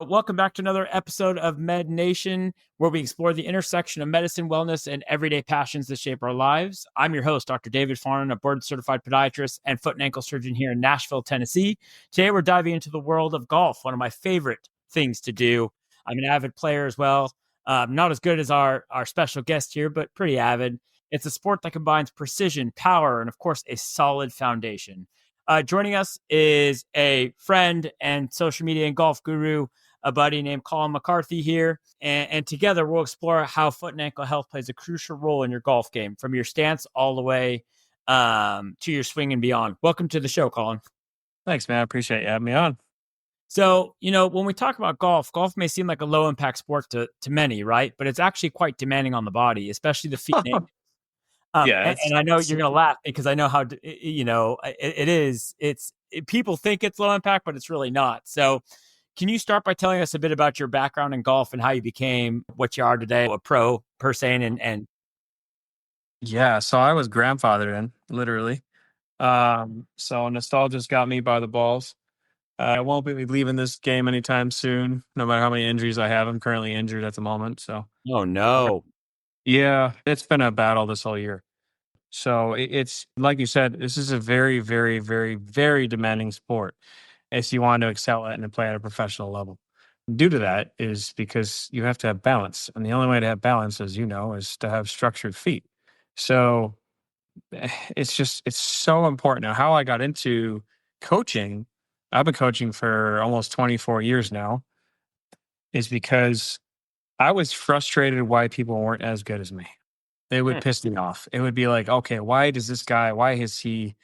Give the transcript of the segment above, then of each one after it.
Welcome back to another episode of Med Nation, where we explore the intersection of medicine, wellness, and everyday passions that shape our lives. I'm your host, Dr. David Farnan, a board-certified podiatrist and foot and ankle surgeon here in Nashville, Tennessee. Today, we're diving into the world of golf, one of my favorite things to do. I'm an avid player as well. Not as good as our special guest here, but pretty avid. It's a sport that combines precision, power, and, of course, a solid foundation. Joining us is a friend and social media and golf guru, a buddy named Colin McCarthy here. And together we'll explore how foot and ankle health plays a crucial role in your golf game, from your stance all the way to your swing and beyond. Welcome to the show, Colin. Thanks, man. I appreciate you having me on. So, when we talk about golf may seem like a low impact sport to many, right? But it's actually quite demanding on the body, especially the feet and ankles. And I know you're going to laugh because I know how, it is. People think it's low impact, but it's really not. So can you start by telling us a bit about your background in golf and how you became what you are today, a pro per se? Yeah, so I was grandfathered in, literally. So nostalgia's got me by the balls. I won't be leaving this game anytime soon, no matter how many injuries I have. I'm currently injured at the moment. So, Oh, no. yeah, it's been a battle this whole year. So it's like you said, this is a very, very, very, very demanding sport if you want to excel at and play at a professional level. Due to that is because you have to have balance. And the only way to have balance, as you know, is to have structured feet. So it's so important. Now, how I got into coaching, I've been coaching for almost 24 years now, is because I was frustrated why people weren't as good as me. It would piss me off. It would be like, okay, why is he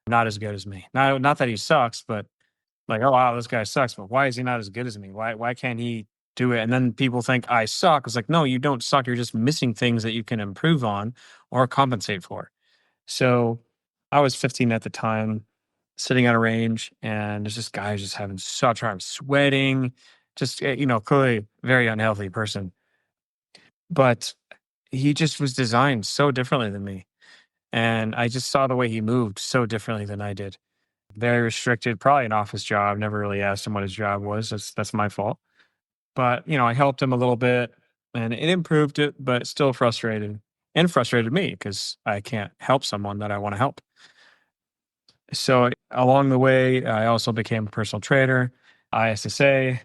not as good as me? Not that he sucks, but like, oh wow, this guy sucks, but why is he not as good as me? Why can't he do it? And then people think I suck. It's like, no, you don't suck. You're just missing things that you can improve on or compensate for. So I was 15 at the time, sitting on a range, and there's this guy just having such hard sweating, just clearly very unhealthy person. But he just was designed so differently than me. And I just saw the way he moved so differently than I did. Very restricted, probably an office job. Never really asked him what his job was. That's my fault. But, I helped him a little bit and it improved it, but still frustrated me because I can't help someone that I want to help. So along the way, I also became a personal trainer, ISSA.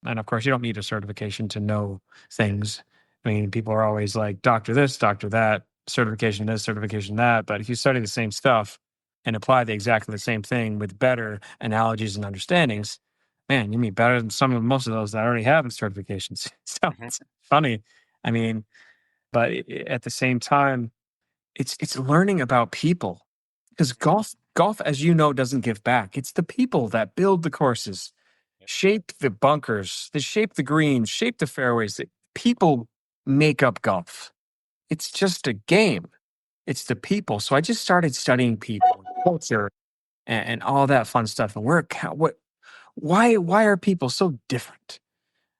And of course, you don't need a certification to know things. I mean, people are always like, doctor this, doctor that, certification this, certification that. But if you study the same stuff and apply exactly the same thing with better analogies and understandings, man, you mean better than most of those that already have certifications. So it's funny. I mean, but at the same time, it's learning about people, because golf, as you know, doesn't give back. It's the people that build the courses, shape the bunkers, they shape the greens, shape the fairways. People make up golf. It's just a game. It's the people. So I just started studying people, culture, and all that fun stuff. And why are people so different?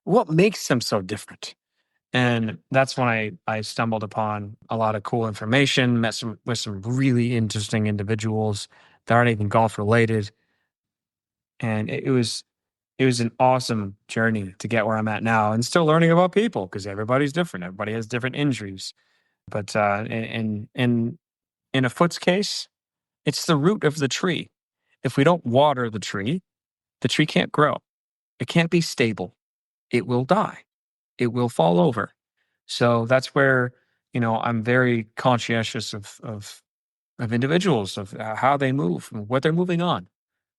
What makes them so different? And that's when I stumbled upon a lot of cool information, met with some really interesting individuals that aren't even golf related. And it was an awesome journey to get where I'm at now, and still learning about people because everybody's different. Everybody has different injuries. But in a foot's case, it's the root of the tree. If we don't water the tree can't grow. It can't be stable. It will die. It will fall over. So that's where, I'm very conscientious of individuals, of how they move, what they're moving on,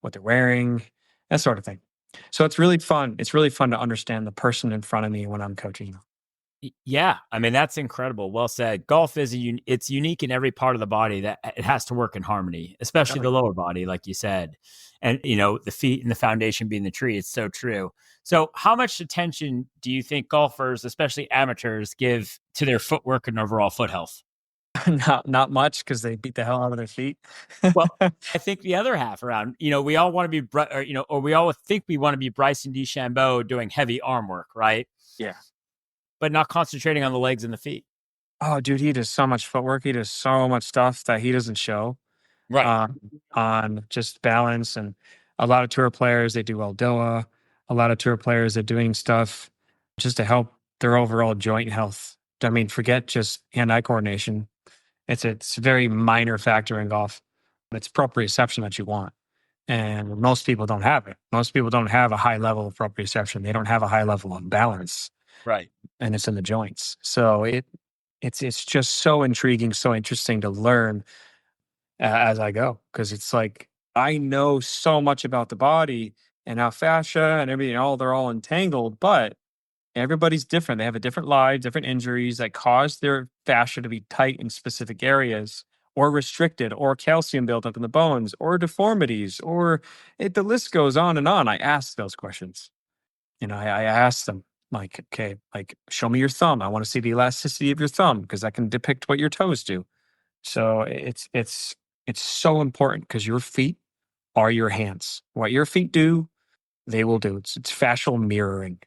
what they're wearing, that sort of thing. So it's really fun. It's really fun to understand the person in front of me when I'm coaching. Yeah, I mean, that's incredible. Well said. Golf is it's unique in every part of the body that it has to work in harmony, especially the lower body, like you said, and the feet and the foundation being the tree. It's so true. So how much attention do you think golfers, especially amateurs, give to their footwork and overall foot health? Not much, because they beat the hell out of their feet. Well, I think the other half around, we all want to be, or we all think we want to be Bryson DeChambeau doing heavy arm work, right? Yeah. But not concentrating on the legs and the feet. Oh, dude, he does so much footwork. He does so much stuff that he doesn't show. Right. On just balance. And a lot of tour players, they do Aldoa. A lot of tour players are doing stuff just to help their overall joint health. I mean, forget just hand-eye coordination. It's a very minor factor in golf. It's proprioception that you want. And most people don't have it. Most people don't have a high level of proprioception. They don't have a high level of balance, Right. and it's in the joints. So it's just so intriguing, so interesting to learn as I go, because it's like I know so much about the body and how fascia and everything, all they're all entangled, but everybody's different. They have a different lives, different injuries that cause their fascia to be tight in specific areas or restricted, or calcium buildup in the bones, or deformities, or the list goes on and on. I ask those questions. I ask them, like, okay, like, show me your thumb. I want to see the elasticity of your thumb because that can depict what your toes do. So it's so important because your feet are your hands. What your feet do, they will do. It's fascial mirroring.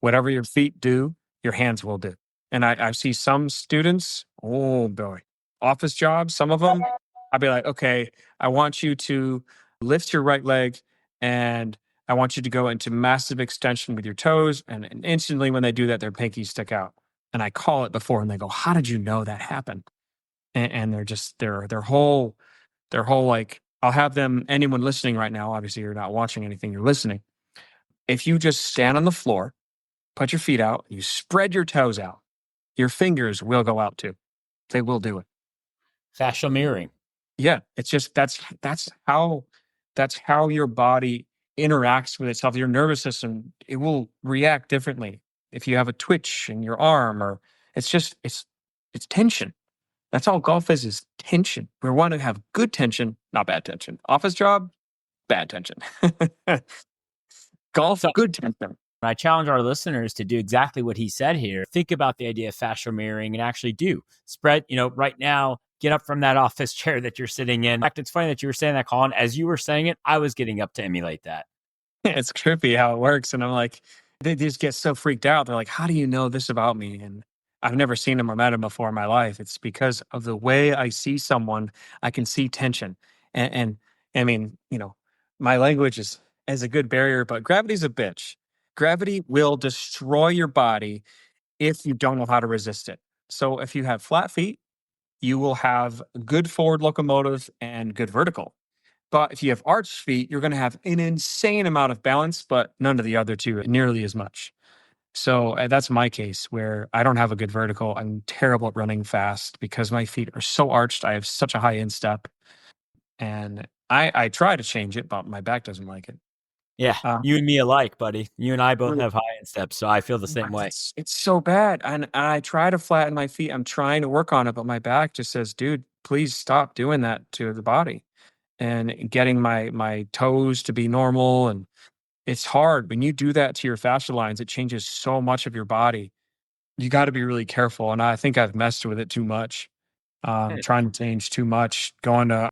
Whatever your feet do, your hands will do. And I see some students, oh boy, office jobs, some of them, I'll be like, okay, I want you to lift your right leg and I want you to go into massive extension with your toes. And instantly when they do that, their pinkies stick out. And I call it before and they go, how did you know that happened? And they're just, their whole like, I'll have them, anyone listening right now, obviously you're not watching anything, you're listening. If you just stand on the floor, put your feet out, you spread your toes out, your fingers will go out too. They will do it. Fascial mirroring. Yeah, it's just that's how your body interacts with itself. Your nervous system, it will react differently if you have a twitch in your arm, or it's tension. That's all golf is tension. We want to have good tension, not bad tension. Office job, bad tension. Golf, So good tension. I challenge our listeners to do exactly what he said here. Think about the idea of fascial mirroring and actually do spread, right now, get up from that office chair that you're sitting in. In fact, it's funny that you were saying that, Colin. As you were saying it, I was getting up to emulate that. It's trippy how it works. And I'm like, they just get so freaked out. They're like, how do you know this about me? And I've never seen him or met him before in my life. It's because of the way I see someone, I can see tension. And I mean, my language is a good barrier, but gravity's a bitch. Gravity will destroy your body if you don't know how to resist it. So if you have flat feet, you will have good forward locomotive and good vertical. But if you have arched feet, you're going to have an insane amount of balance, but none of the other two nearly as much. So that's my case where I don't have a good vertical. I'm terrible at running fast because my feet are so arched. I have such a high instep, and I try to change it, but my back doesn't like it. Yeah, Uh, you and me alike, buddy. You and I both really, have high insteps, so I feel the same but way. it's so bad, and I try to flatten my feet. I'm trying to work on it, but my back just says, "Dude, please stop doing that to the body." And getting my toes to be normal, and it's hard when you do that to your fascia lines. It changes so much of your body. You got to be really careful, and I think I've messed with it too much. Trying to change too much, going to,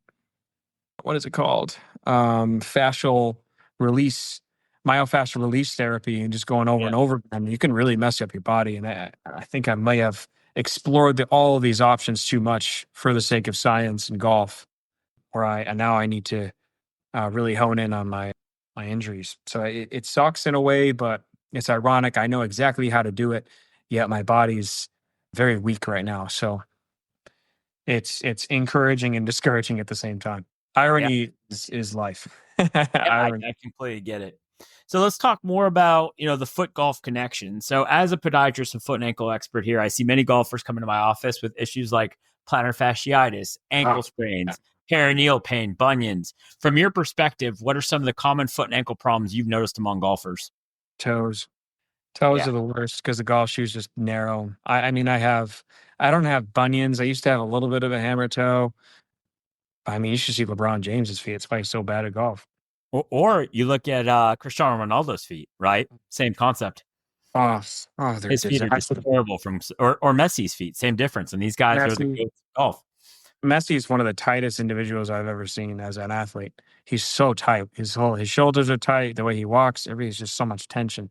what is it called, fascial release, myofascial release therapy, and just going over Yeah. and over again. You can really mess up your body, and I think I may have explored all of these options too much for the sake of science and golf, where and now I need to really hone in on my injuries. So it sucks in a way, but it's ironic. I know exactly how to do it, yet my body's very weak right now. So it's encouraging and discouraging at the same time. Yeah. Irony is life. Yeah, I, Irony. I completely get it. So let's talk more about, the foot golf connection. So as a podiatrist and foot and ankle expert here, I see many golfers come into my office with issues like plantar fasciitis, ankle Oh, sprains, perineal pain, bunions. From your perspective, what are some of the common foot and ankle problems you've noticed among golfers? toes. Toes Yeah. are the worst because the golf shoe's just narrow. I mean, I don't have bunions. I used to have a little bit of a hammer toe. I mean, you should see LeBron James's feet. It's why he's so bad at golf. Or you look at Cristiano Ronaldo's feet, right? Same concept. Oh, they're His feet are just disaster. horrible or Messi's feet, same difference. And these guys are the Messi, goats of golf. Messi is one of the tightest individuals I've ever seen as an athlete. He's so tight. His shoulders are tight. The way he walks, everything's just so much tension.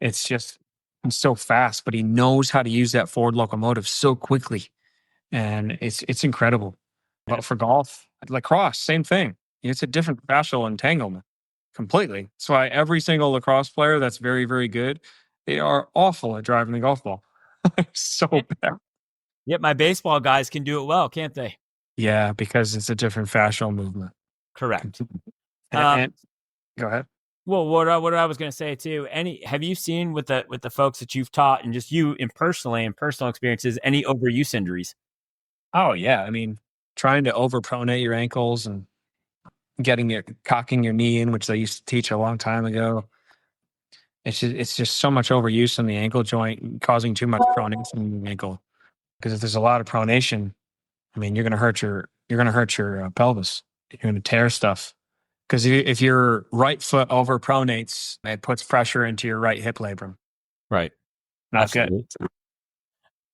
It's just he's so fast, but he knows how to use that forward locomotive so quickly, and it's incredible. Yeah. But for golf, lacrosse, same thing. It's a different fascial entanglement. completely. That's why every single lacrosse player that's very, very good, they are awful at driving the golf ball. So bad. Yet my baseball guys can do it well, can't they? Yeah, because it's a different fascial movement. Correct. And go ahead. Well, what I was going to say too. Have you seen with the folks that you've taught and just you in personal experiences any overuse injuries? Oh yeah, I mean, trying to overpronate your ankles and cocking your knee in, which they used to teach a long time ago. It's just so much overuse in the ankle joint, causing too much pronation in the ankle. Because if there's a lot of pronation, I mean, you're gonna hurt your pelvis. You're gonna tear stuff. Because if your right foot overpronates, it puts pressure into your right hip labrum. Right. Not good. Absolutely.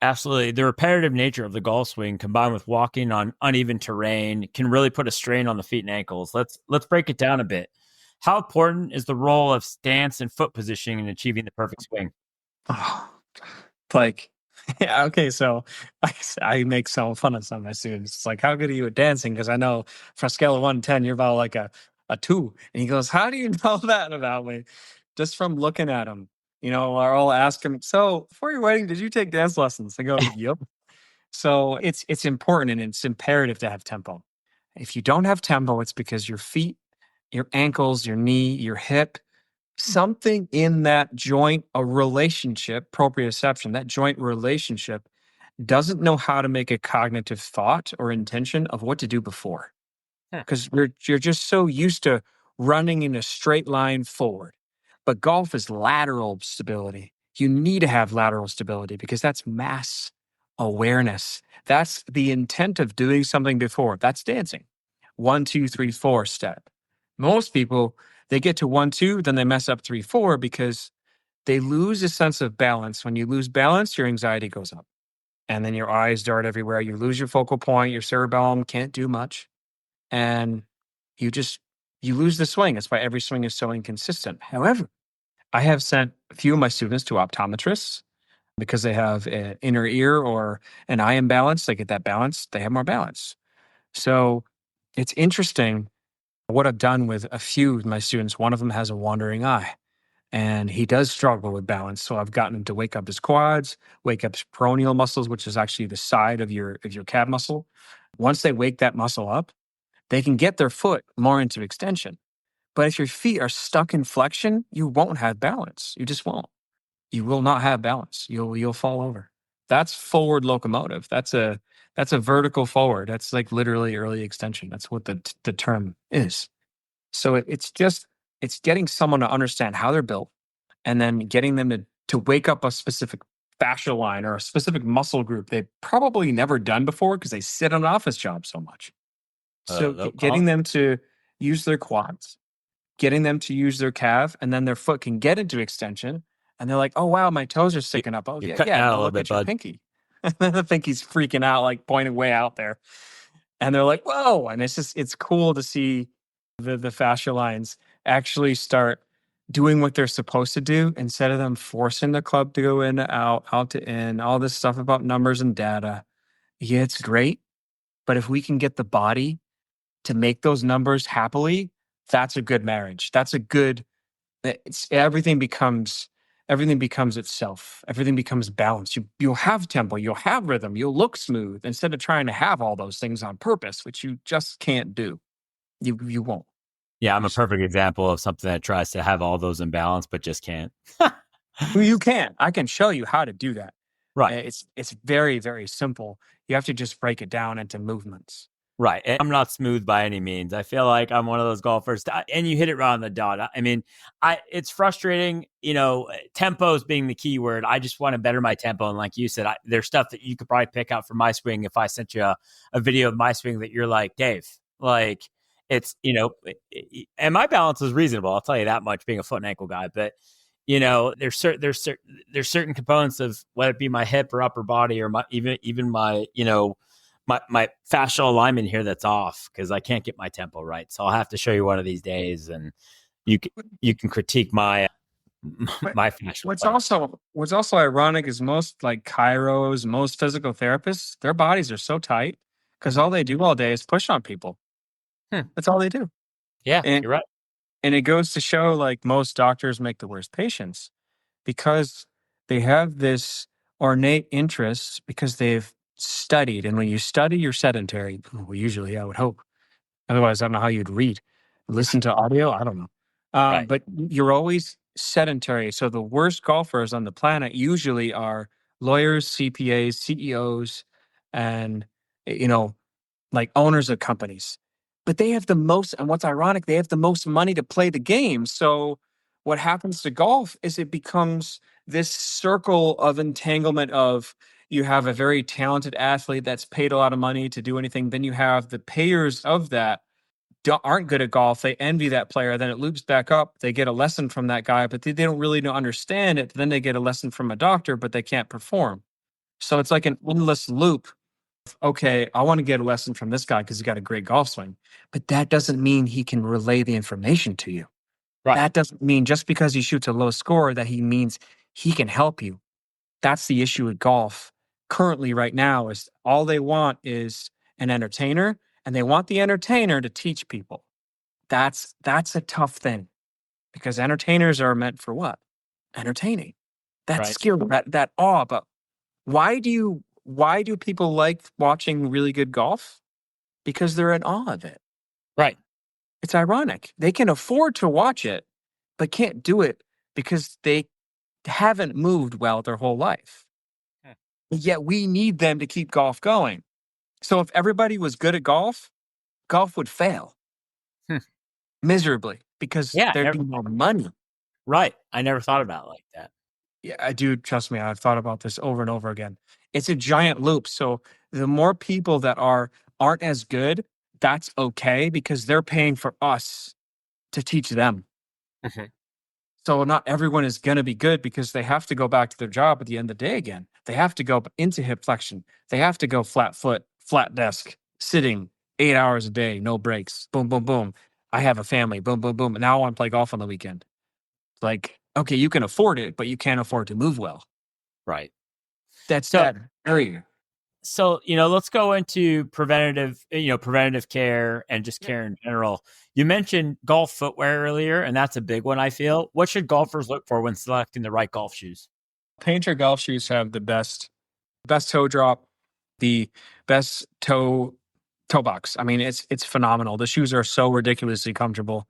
Absolutely. The repetitive nature of the golf swing combined with walking on uneven terrain can really put a strain on the feet and ankles. Let's break it down a bit. How important is the role of stance and foot positioning in achieving the perfect swing? Oh, like, yeah, okay, so I make some fun of some of my students. It's like, how good are you at dancing? Because I know from a scale of 1 to 10, you're about like a 2. And he goes, how do you know that about me? Just from looking at him. Or I'll ask him, so before your wedding, did you take dance lessons? I go, yep. So it's important and it's imperative to have tempo. If you don't have tempo, it's because your feet, your ankles, your knee, your hip, something in that joint, a relationship, proprioception, that joint relationship doesn't know how to make a cognitive thought or intention of what to do before. Huh. Because you're just so used to running in a straight line forward. But golf is lateral stability. You need to have lateral stability because that's mass awareness. That's the intent of doing something before. That's dancing. 1, 2, 3, 4 step. Most people, they get to 1, 2, then they mess up 3, 4 because they lose a sense of balance. When you lose balance, your anxiety goes up. And then your eyes dart everywhere. You lose your focal point, your cerebellum can't do much. And you just you lose the swing. That's why every swing is so inconsistent. However, I have sent a few of my students to optometrists because they have an inner ear or an eye imbalance. They get that balance, they have more balance. So it's interesting what I've done with a few of my students. One of them has a wandering eye and he does struggle with balance. So I've gotten him to wake up his quads, wake up his peroneal muscles, which is actually the side of your calf muscle. Once they wake that muscle up, they can get their foot more into extension. But if your feet are stuck in flexion, you won't have balance. You just won't. You will not have balance. You'll fall over. That's forward locomotive. That's a vertical forward. That's like literally early extension. That's what the term is. So it's getting someone to understand how they're built and then getting them to wake up a specific fascial line or a specific muscle group they've probably never done before because they sit on an office job so much. So getting them to use their quads, getting them to use their calf, and then their foot can get into extension. And they're like, oh, wow, my toes are sticking up. Oh, You're yeah, cutting yeah. out a Now little look bit, at your bud. pinky. And then the pinky's freaking out, like pointing way out there. And they're like, whoa. And it's cool to see the fascia lines actually start doing what they're supposed to do instead of them forcing the club to go in to out to in, all this stuff about numbers and data. Yeah, it's great. But if we can get the body to make those numbers happily, that's a good marriage. That's a good it's everything becomes itself. Everything becomes balanced. You'll have tempo, you'll have rhythm, you'll look smooth instead of trying to have all those things on purpose, which you just can't do. You won't. Yeah, I'm You, a s- perfect example of something that tries to have all those in balance, but just can't. you can. I can show you how to do that. Right. It's very, very simple. You have to just break it down into movements. Right. And I'm not smooth by any means. I feel like I'm one of those golfers, and you hit it right on the dot. I mean, it's frustrating, tempos being the key word. I just want to better my tempo. And like you said, there's stuff that you could probably pick out from my swing if I sent you a video of my swing that you're like, Dave, like it's, and my balance is reasonable. I'll tell you that much being a foot and ankle guy. But, there's certain components of whether it be my hip or upper body or even my, my fascial alignment here that's off because I can't get my tempo right. So I'll have to show you one of these days, and you can, you can critique my But my fascial what's alignment. also ironic is most like chiros, most physical therapists, their bodies are so tight because all they do all day is push on people. Hmm. That's all they do. Yeah, And you're right. And it goes to show like most doctors make the worst patients because they have this ornate interest because they've studied. And when you study, you're sedentary. Well, usually, I would hope. Otherwise, I don't know how you'd read. Listen to audio? I don't know. Right. But you're always sedentary. So the worst golfers on the planet usually are lawyers, CPAs, CEOs, and, you know, like owners of companies. But they have the most, and what's ironic, they have the most money to play the game. So what happens to golf is it becomes this circle of entanglement of you have a very talented athlete that's paid a lot of money to do anything. Then you have the payers of that aren't good at golf. They envy that player. Then it loops back up. They get a lesson from that guy, but they don't really know, understand it. Then they get a lesson from a doctor, but they can't perform. So it's like an endless loop. Okay, I want to get a lesson from this guy because he's got a great golf swing, but that doesn't mean he can relay the information to you. Right. That doesn't mean just because he shoots a low score that he means he can help you. That's the issue with golf currently right now is all they want is an entertainer and they want the entertainer to teach people. That's a tough thing because entertainers are meant for what? Entertaining. That Right. skill, that awe. But why do people like watching really good golf? Because they're in awe of it. Right. It's ironic. They can afford to watch it, but can't do it because they haven't moved well their whole life. Hmm. Yet we need them to keep golf going. So if everybody was good at golf, golf would fail Hmm. miserably because Yeah. there'd be more money. Right. I never thought about it like that. Yeah, I do. Trust me, I've thought about this over and over again. It's a giant loop. So the more people that aren't as good, that's okay because they're paying for us to teach them. Mhm. So not everyone is going to be good because they have to go back to their job at the end of the day again. They have to go into hip flexion. They have to go flat foot, flat desk, sitting 8 hours a day, no breaks. Boom, boom, boom. I have a family. Boom, boom, boom. And now I want to play golf on the weekend. Like, okay, you can afford it, but you can't afford to move well. Right. That's So, that area. let's go into preventative care and just care in general. You mentioned golf footwear earlier, and that's a big one, I feel. What should golfers look for when selecting the right golf shoes? Painter golf shoes have the best toe drop, the best toe box. I mean, it's phenomenal. The shoes are so ridiculously comfortable.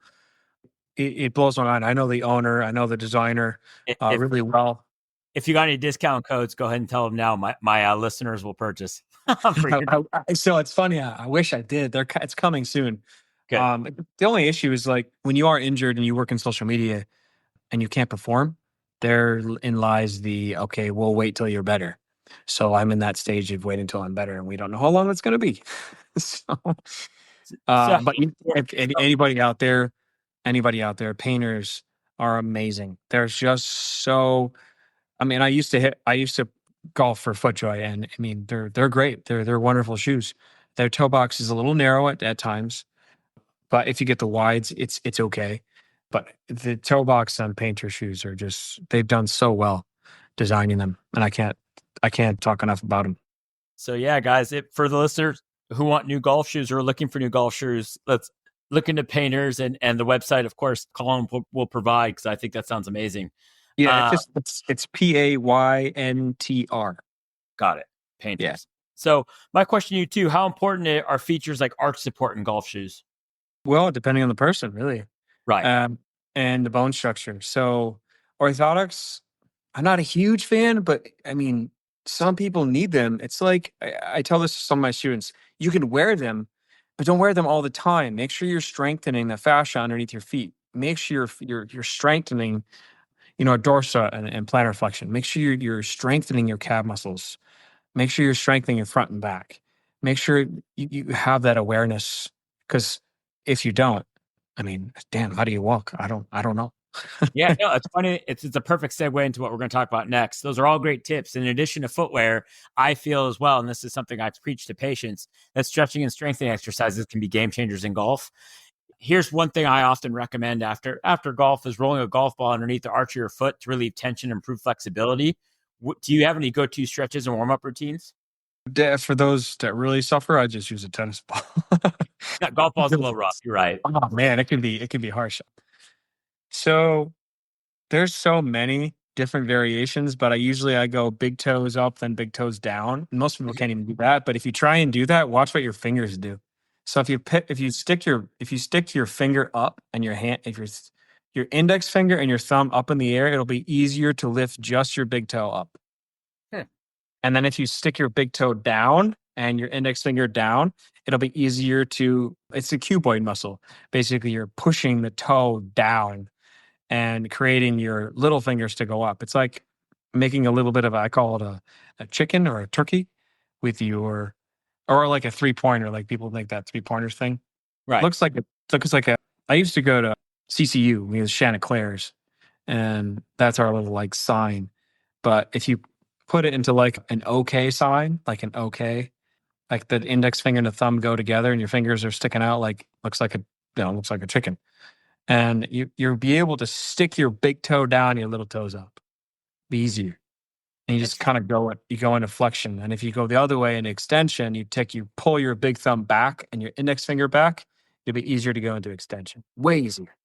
It blows my mind. I know the owner, I know the designer If really well. if you got any discount codes, go ahead and tell them now. My listeners will purchase. For your So it's funny. I wish I did. It's coming soon. good. The only issue is like when you are injured and you work in social media and you can't perform, therein lies the okay, we'll wait till you're better. So I'm in that stage of waiting till I'm better, and we don't know how long it's going to be. So, So, but if anybody out there, painters are amazing. There's just so. I mean, I used to golf for FootJoy, and I mean, they're great. They're wonderful shoes. Their toe box is a little narrow at times, but if you get the wides, it's okay. But the toe box on painter shoes are just they've done so well designing them, and I can't talk enough about them. So yeah, guys, for the listeners who want new golf shoes or are looking for new golf shoes, let's look into painters and the website. Of course, Colin will provide because I think that sounds amazing. Yeah, Uh, it's PAYNTR. got it. Yeah. Painters. So my question to you too: how important are features like arch support in golf shoes? Well, depending on the person, really, Right. um, and the bone structure. So orthotics, I'm not a huge fan, but I mean, some people need them. It's like I tell this to some of my students: you can wear them, but don't wear them all the time. Make sure you're strengthening the fascia underneath your feet. Make sure you're strengthening, dorsa and plantar flexion. Make sure you're strengthening your calf muscles. Make sure you're strengthening your front and back. Make sure you have that awareness because if you don't, I mean, damn, how do you walk? I don't know. Yeah, no, it's funny. It's a perfect segue into what we're going to talk about next. Those are all great tips. In addition to footwear, I feel as well, and this is something I preach to patients, that stretching and strengthening exercises can be game changers in golf. Here's one thing I often recommend after golf is rolling a golf ball underneath the arch of your foot to relieve tension and improve flexibility. Do you have any go-to stretches and warm-up routines? For those that really suffer, I just use a tennis ball. Yeah, golf ball's a little rough. You're right. Oh man, it can be harsh. So there's so many different variations, but I go big toes up, then big toes down. Most people can't even do that. But if you try and do that, watch what your fingers do. So if you stick your finger up and your hand, your index finger and your thumb up in the air, it'll be easier to lift just your big toe up. Hmm. And then if you stick your big toe down and your index finger down, it'll be easier it's a cuboid muscle. Basically, you're pushing the toe down and creating your little fingers to go up. It's like making a little bit of, I call it a chicken or a turkey with or like a 3-pointer, like people make that 3-pointers thing. Right. Looks like I used to go to CCU, we had Chanticleers, and that's our little like sign. But if you put it into like an OK sign, like an OK, like the index finger and the thumb go together and your fingers are sticking out, like looks like a chicken. And you'll be able to stick your big toe down, your little toes up. Be easier. And you just kind of go into flexion. And if you go the other way in extension, you pull your big thumb back and your index finger back, it'll be easier to go into extension. Way easier.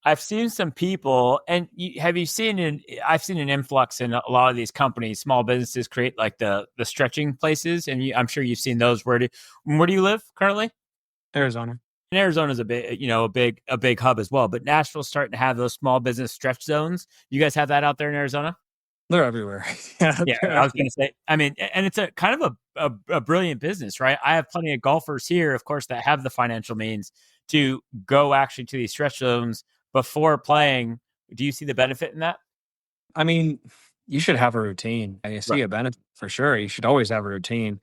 I've seen some people, and I've seen an influx in a lot of these companies, small businesses create like the stretching places, and I'm sure you've seen those. Where do you live currently? Arizona. And Arizona's a big, a big hub as well. But Nashville's starting to have those small business stretch zones. You guys have that out there in Arizona? They're everywhere. Yeah. Yeah, I was going to say. I mean, and it's a kind of a brilliant business, right? I have plenty of golfers here, of course, that have the financial means to go actually to these stretch zones before playing. Do you see the benefit in that? I mean, you should have a routine. I Right. see a benefit for sure. You should always have a routine.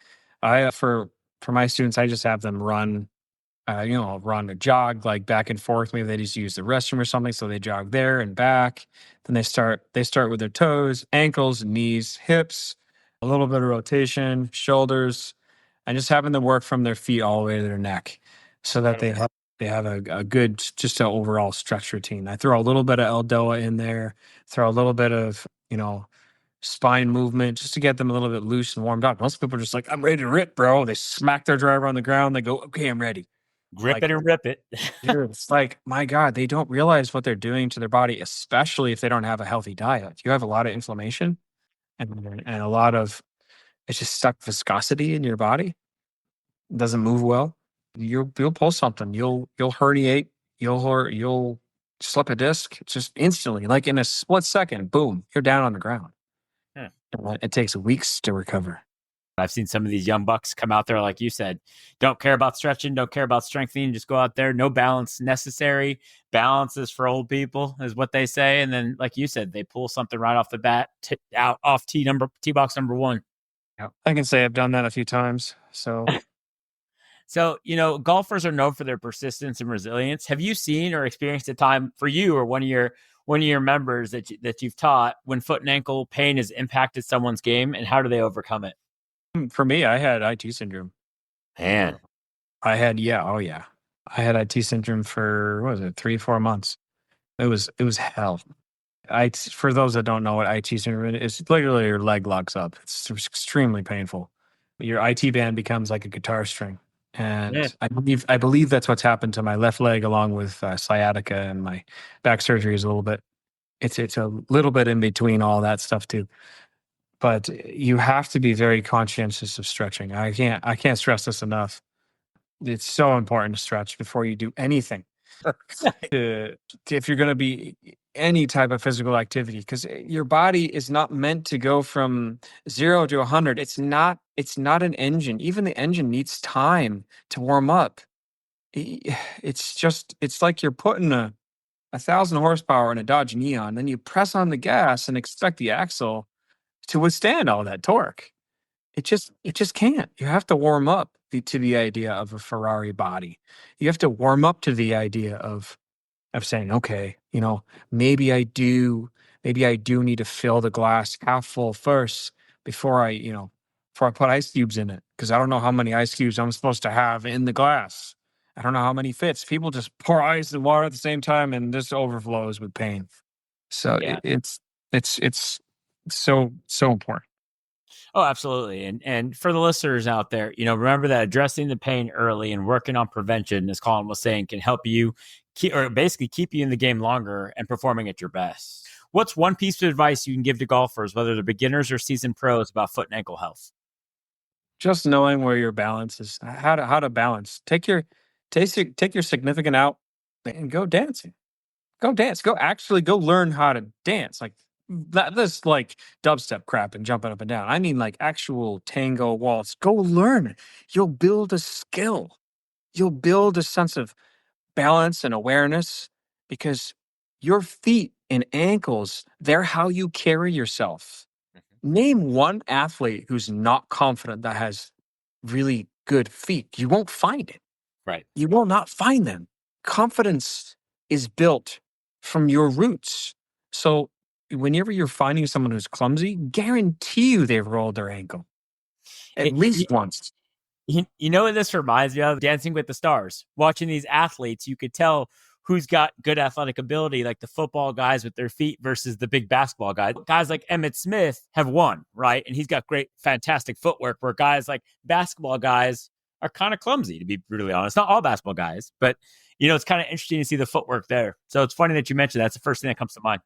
For my students, I just have them run a jog like back and forth. Maybe they just use the restroom or something, so they jog there and back. Then they start with their toes, ankles, knees, hips, a little bit of rotation, shoulders, and just having them work from their feet all the way to their neck, so that they have a good just an overall stretch routine. I throw a little bit of Eldoa in there, throw a little bit of spine movement just to get them a little bit loose and warmed up. Most people are just like, I'm ready to rip, bro. They smack their driver on the ground. They go, okay, I'm ready. Grip Like, it and rip it. dude, it's like, my God, they don't realize what they're doing to their body, especially if they don't have a healthy diet. You have a lot of inflammation and a lot of it's just stuck viscosity in your body. It doesn't move well. You'll pull something. You'll herniate. You'll slip a disc just instantly, like in a split second. Boom, you're down on the ground. Hmm. And it takes weeks to recover. I've seen some of these young bucks come out there, like you said, don't care about stretching, don't care about strengthening, just go out there, no balance necessary. Balance is for old people, is what they say. And then, like you said, they pull something right off the bat, out off tee box number one. Yeah, I can say I've done that a few times. So So, golfers are known for their persistence and resilience. Have you seen or experienced a time for you or one of your members that you've taught when foot and ankle pain has impacted someone's game, and how do they overcome it? for me, I had IT syndrome. Man, Oh yeah. I had IT syndrome for what was it, 3-4 months. It was hell. For those that don't know what IT syndrome is, it's literally your leg locks up. It's extremely painful. Your IT band becomes like a guitar string, yeah, and I believe that's what's happened to my left leg, along with sciatica, and my back surgery is a little bit. It's a little bit in between all that stuff too. But you have to be very conscientious of stretching. I can't stress this enough. It's so important to stretch before you do anything. to, if you're going to be any type of physical activity, because your body is not meant to go from 0 to 100. It's not an engine. Even the engine needs time to warm up. It's like you're putting a 1,000 horsepower in a Dodge Neon, then you press on the gas and expect the axle to withstand all that torque. It just can't. You have to warm up to the idea of a Ferrari body. You have to warm up to the idea of saying, okay, maybe I do need to fill the glass half full first before I put ice cubes in it, because I don't know how many ice cubes I'm supposed to have in the glass. I don't know how many fits. People just pour ice and water at the same time, and this overflows with pain. So yeah. it's so important. Oh, absolutely. And for the listeners out there, remember that addressing the pain early and working on prevention, as Colin was saying, can help you or basically keep you in the game longer and performing at your best. What's one piece of advice you can give to golfers, whether they're beginners or seasoned pros, about foot and ankle health? Just knowing where your balance is, how to balance. Take your significant out and go dancing. Go dance. Go actually go learn how to dance. Like this like dubstep crap and jumping up and down. I mean like actual tango waltz. Go learn it. You'll build a skill. You'll build a sense of balance and awareness because your feet and ankles, they're how you carry yourself. Name one athlete who's not confident that has really good feet. You won't find it. Right. You will not find them. Confidence is built from your roots. So whenever you're finding someone who's clumsy, guarantee you they've rolled their ankle at least once. You know what this reminds me of? Dancing with the Stars. Watching these athletes, you could tell who's got good athletic ability, like the football guys with their feet versus the big basketball guys. Guys like Emmitt Smith have won, right? And he's got great, fantastic footwork, where guys like basketball guys are kind of clumsy, to be brutally honest. Not all basketball guys, but, it's kind of interesting to see the footwork there. So it's funny that you mentioned that. That's the first thing that comes to mind.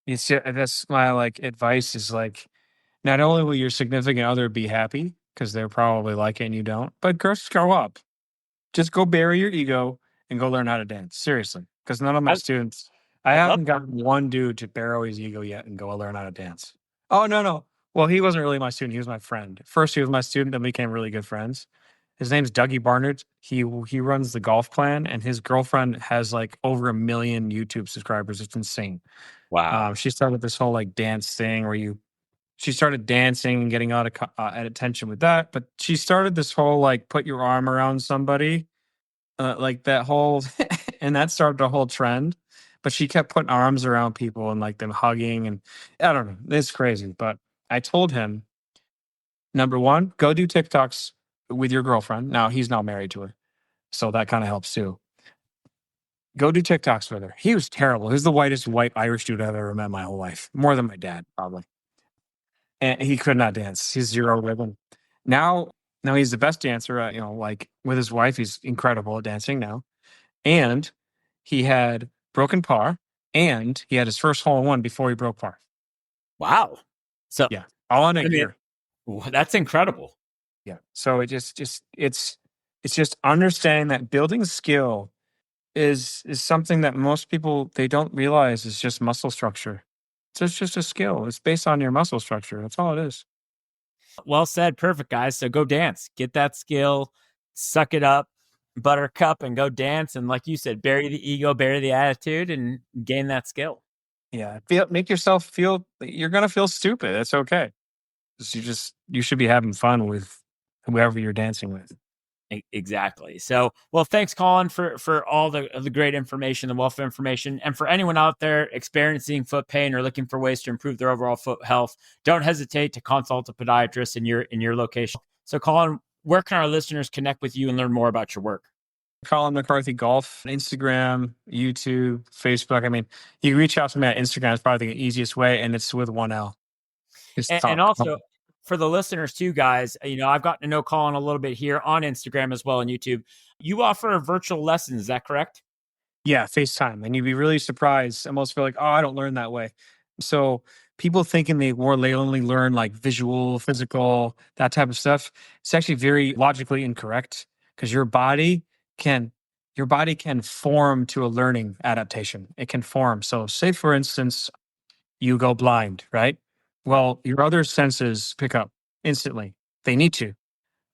That's my advice is not only will your significant other be happy because they're probably like it and you don't, but girls grow up. Just go bury your ego and go learn how to dance. Seriously. Because none of my students, I haven't gotten one dude to bury his ego yet and go learn how to dance. Oh, no. Well, he wasn't really my student. He was my friend. First, he was my student, then we became really good friends. His name's Dougie Barnard. He runs the Golf Clan, and his girlfriend has over 1 million YouTube subscribers. It's insane. Wow. She started this whole dance thing where she started dancing and getting out of attention with that. But she started this whole put your arm around somebody, that whole, and that started a whole trend. But she kept putting arms around people and them hugging, and I don't know, it's crazy. But I told him, number one, go do TikToks with your girlfriend. Now he's not married to her, so that kind of helps too. Go do TikToks with her. He was terrible. He was the whitest white Irish dude I've ever met in my whole life, more than my dad probably. And he could not dance. He's zero rhythm. Now he's the best dancer. With his wife, he's incredible at dancing now. And he had broken par, and he had his first hole in one before he broke par. Wow. So yeah, all in a year. That's incredible. Yeah. So it's just understanding that building skill is something that most people, they don't realize is just muscle structure. It's just a skill. It's based on your muscle structure. That's all it is. Well said. Perfect, guys. So go dance. Get that skill. Suck it up, buttercup, and go dance. And like you said, bury the ego, bury the attitude, and gain that skill. Yeah. Make yourself feel, you're going to feel stupid. It's okay. You should be having fun with whoever you're dancing with. Exactly. So, well, thanks, Colin, for all the great information, the wealth of information. And for anyone out there experiencing foot pain or looking for ways to improve their overall foot health, don't hesitate to consult a podiatrist in your location. So, Colin, where can our listeners connect with you and learn more about your work? Colin McCarthy Golf, Instagram, YouTube, Facebook. I mean, you can reach out to me at Instagram. It's probably the easiest way, and it's with 1 L. And also, for the listeners too, guys, I've gotten to know Colin a little bit here on Instagram as well and YouTube. You offer virtual lessons, is that correct? Yeah, FaceTime. And you'd be really surprised. I most feel oh, I don't learn that way. So people thinking they only learn visual, physical, that type of stuff. It's actually very logically incorrect because your body can form to a learning adaptation. It can form. So say, for instance, you go blind, right? Well, your other senses pick up instantly. They need to.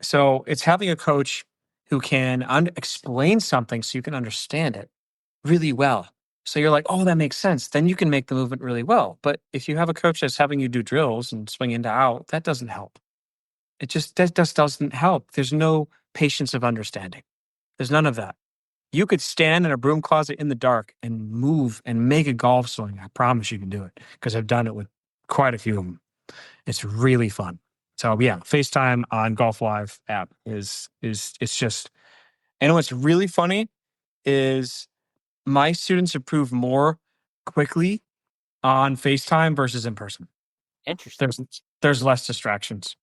So it's having a coach who can explain something so you can understand it really well. So you're oh, that makes sense. Then you can make the movement really well. But if you have a coach that's having you do drills and swing into out, that doesn't help. That just doesn't help. There's no patience of understanding. There's none of that. You could stand in a broom closet in the dark and move and make a golf swing. I promise you can do it because I've done it with quite a few of them. It's really fun. So yeah, FaceTime on Golf Live app it's just, and what's really funny is my students improve more quickly on FaceTime versus in person. Interesting. There's less distractions.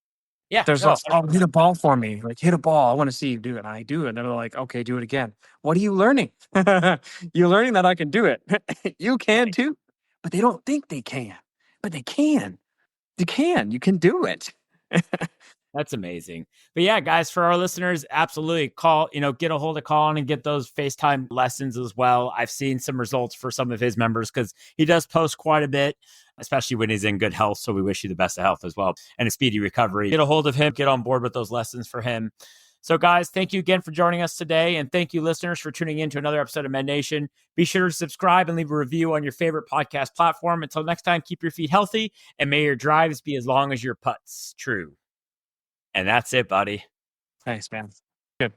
Yeah. There's No, like, oh, hit a ball for me. Like, hit a ball. I want to see you do it. And I do it. And they're like, okay, do it again. What are you learning? You're learning that I can do it. You can too. But they don't think they can. But they can. You can. You can do it. that's amazing. But yeah, guys, for our listeners, absolutely call, get a hold of Colin and get those FaceTime lessons as well. I've seen some results for some of his members because he does post quite a bit, especially when he's in good health. So we wish you the best of health as well and a speedy recovery. Get a hold of him, get on board with those lessons for him. So, guys, thank you again for joining us today. And thank you, listeners, for tuning in to another episode of Med Nation. Be sure to subscribe and leave a review on your favorite podcast platform. Until next time, keep your feet healthy and may your drives be as long as your putts. True. And that's it, buddy. Thanks, man. Good.